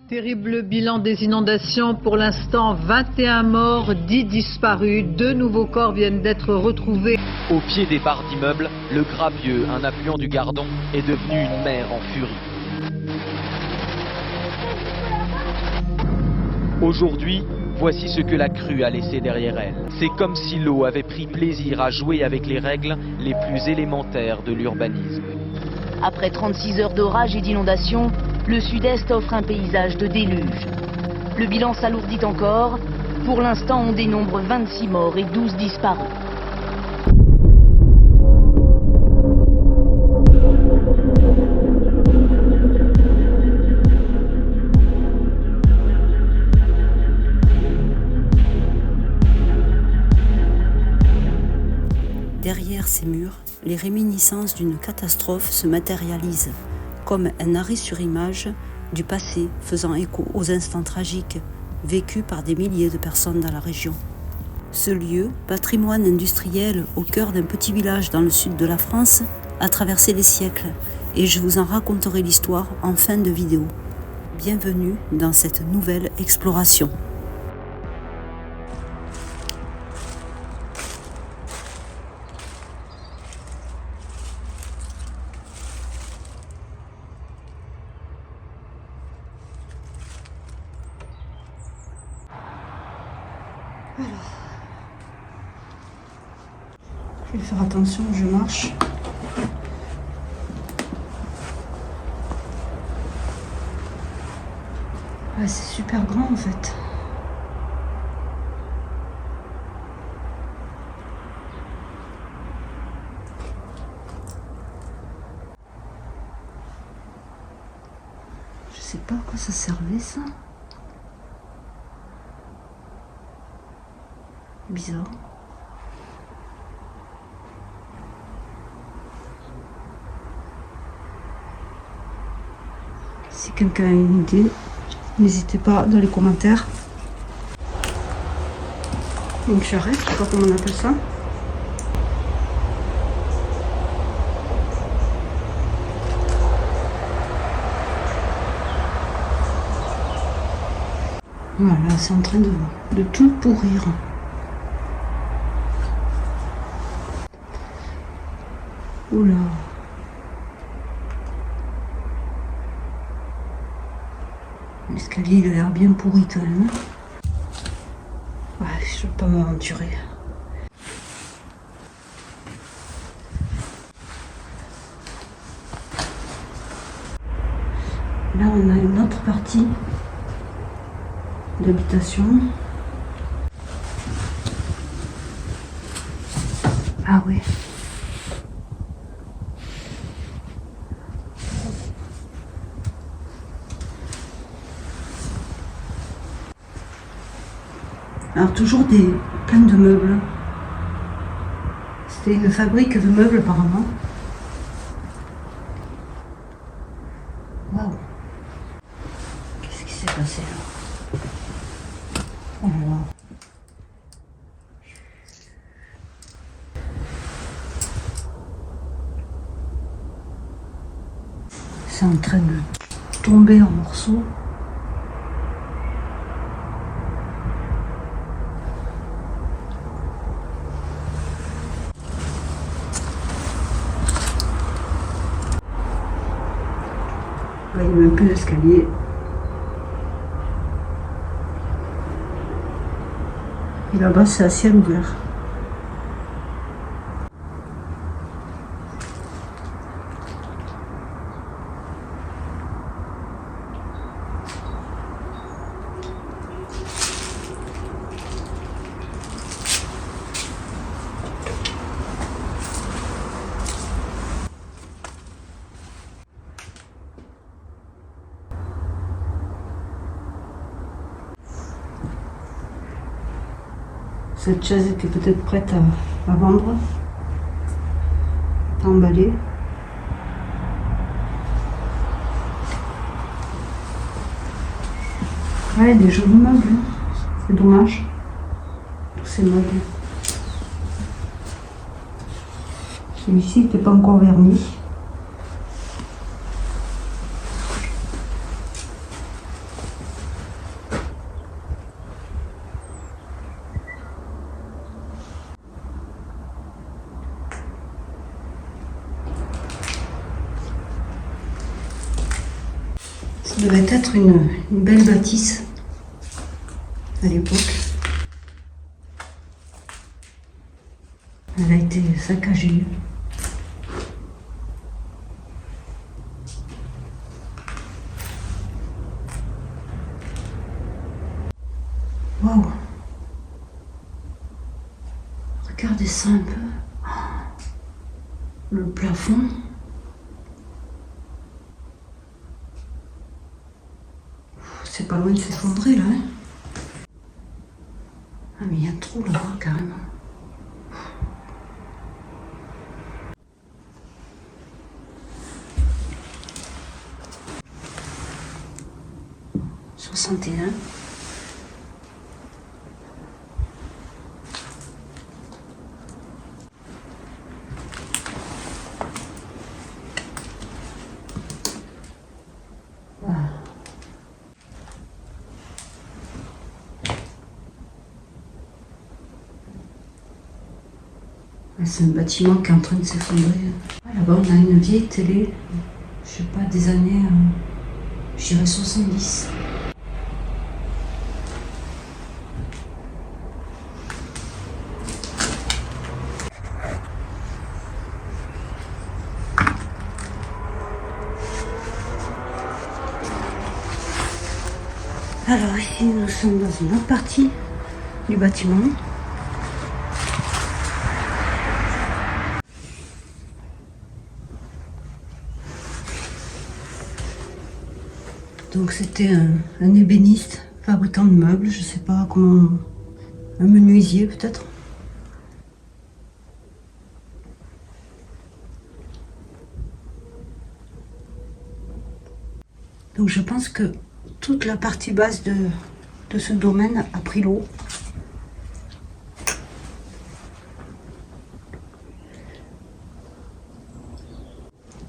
Terrible bilan des inondations. Pour l'instant, 21 morts, 10 disparus. 2 nouveaux corps viennent d'être retrouvés. Au pied des barres d'immeubles, le Gravieux, un affluent du Gardon, est devenu une mer en furie. Aujourd'hui, voici ce que la crue a laissé derrière elle. C'est comme si l'eau avait pris plaisir à jouer avec les règles les plus élémentaires de l'urbanisme. Après 36 heures d'orage et d'inondation, le sud-est offre un paysage de déluge. Le bilan s'alourdit encore. Pour l'instant, on dénombre 26 morts et 12 disparus. Derrière ces murs, les réminiscences d'une catastrophe se matérialisent, comme un arrêt sur image du passé faisant écho aux instants tragiques vécus par des milliers de personnes dans la région. Ce lieu, patrimoine industriel au cœur d'un petit village dans le sud de la France, a traversé les siècles et je vous en raconterai l'histoire en fin de vidéo. Bienvenue dans cette nouvelle exploration. Alors, je vais faire attention, je marche. Ouais, c'est super grand en fait. Je sais pas à quoi ça servait ça. Bizarre. Si quelqu'un a une idée, n'hésitez pas dans les commentaires. Une charrette, je sais pas comment on appelle ça. Voilà, c'est en train de tout pourrir. Oula. L'escalier il a l'air bien pourri quand même. Ouais, je ne veux pas m'aventurer. Là on a une autre partie d'habitation. Ah oui. Alors toujours plein de meubles. C'était une fabrique de meubles apparemment. Waouh. Qu'est-ce qui s'est passé là? Oh là là. C'est en train de tomber en morceaux. Il n'y a même plus d'escalier. Et là-bas, c'est à ciel ouvert. Cette chaise était peut-être prête à vendre, à emballer. Ouais, des jolis meubles. C'est dommage. Tous ces meubles. Celui-ci n'était pas encore verni. devait être une belle bâtisse à l'époque. Elle a été saccagée. Waouh! Regardez ça un peu. Le plafond. C'est pas loin de s'effondrer là. Hein. Ah mais il y a un trou là-bas carrément. « 61. C'est un bâtiment qui est en train de s'effondrer. Là-bas, on a une vieille télé, je sais pas, des années, je dirais 70. Alors ici, nous sommes dans une autre partie du bâtiment. Donc c'était un ébéniste, fabricant de meubles, je sais pas comment, un menuisier peut-être. Donc je pense que toute la partie basse de ce domaine a pris l'eau.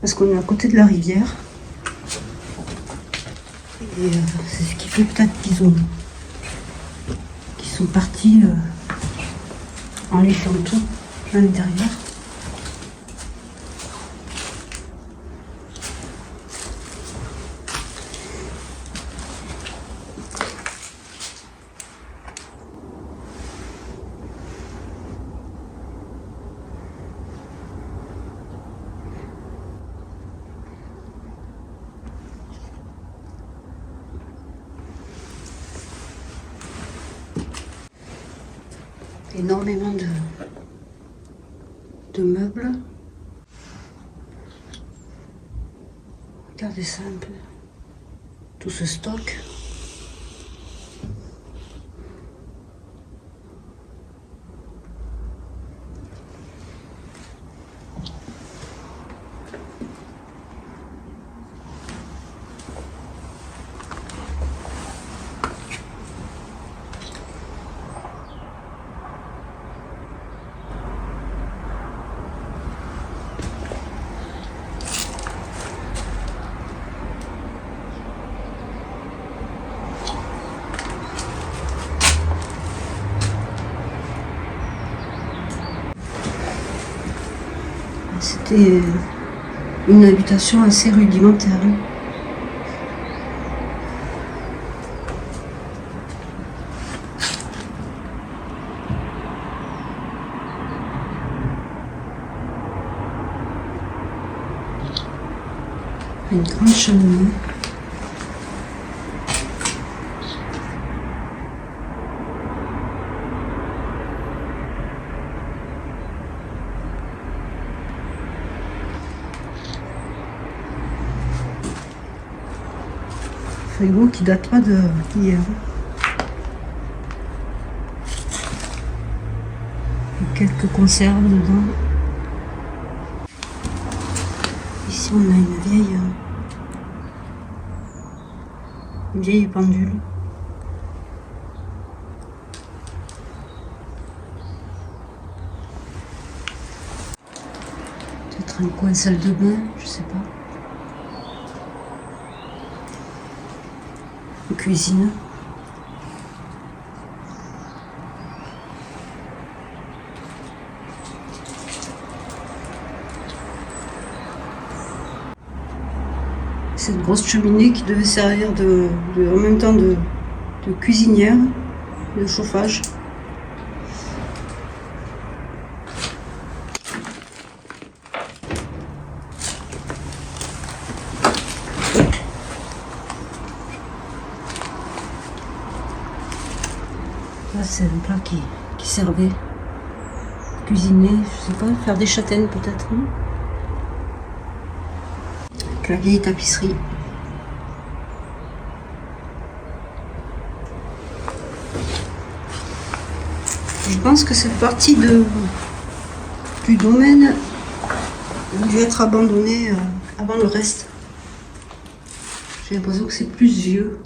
Parce qu'on est à côté de la rivière. Et c'est ce qui fait peut-être qu'ils sont partis en laissant tout à l'intérieur. Énormément de meubles. Regardez ça un peu. Tout ce stock. C'était une habitation assez rudimentaire. Une grande cheminée. Frigo qui date pas d'hier. Quelques conserves dedans. Ici on a une vieille pendule. Peut-être un coin salle de bain, je sais pas. Une cuisine. cette grosse cheminée qui devait servir en même temps de cuisinière, de chauffage. Là, c'est un plat qui servait à cuisiner, je sais pas, faire des châtaignes peut-être. Avec la vieille tapisserie. Je pense que cette partie du domaine a dû être abandonnée avant le reste. J'ai l'impression que c'est plus vieux.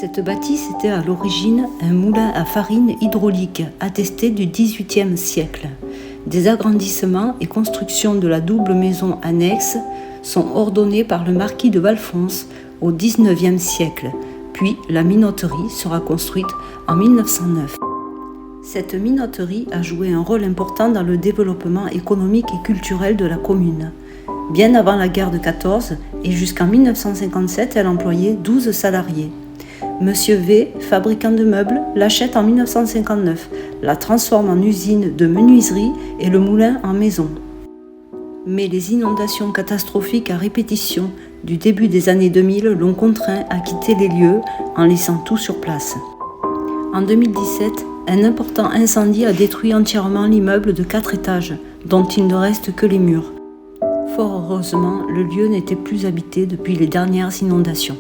Cette bâtisse était à l'origine un moulin à farine hydraulique attesté du XVIIIe siècle. Des agrandissements et constructions de la double maison annexe sont ordonnés par le marquis de Valfons au XIXe siècle, puis la minoterie sera construite en 1909. Cette minoterie a joué un rôle important dans le développement économique et culturel de la commune. Bien avant la guerre de 14 et jusqu'en 1957, elle employait 12 salariés. Monsieur V, fabricant de meubles, l'achète en 1959, la transforme en usine de menuiserie et le moulin en maison. Mais les inondations catastrophiques à répétition du début des années 2000 l'ont contraint à quitter les lieux en laissant tout sur place. En 2017, un important incendie a détruit entièrement l'immeuble de 4 étages, dont il ne reste que les murs. Fort heureusement, le lieu n'était plus habité depuis les dernières inondations.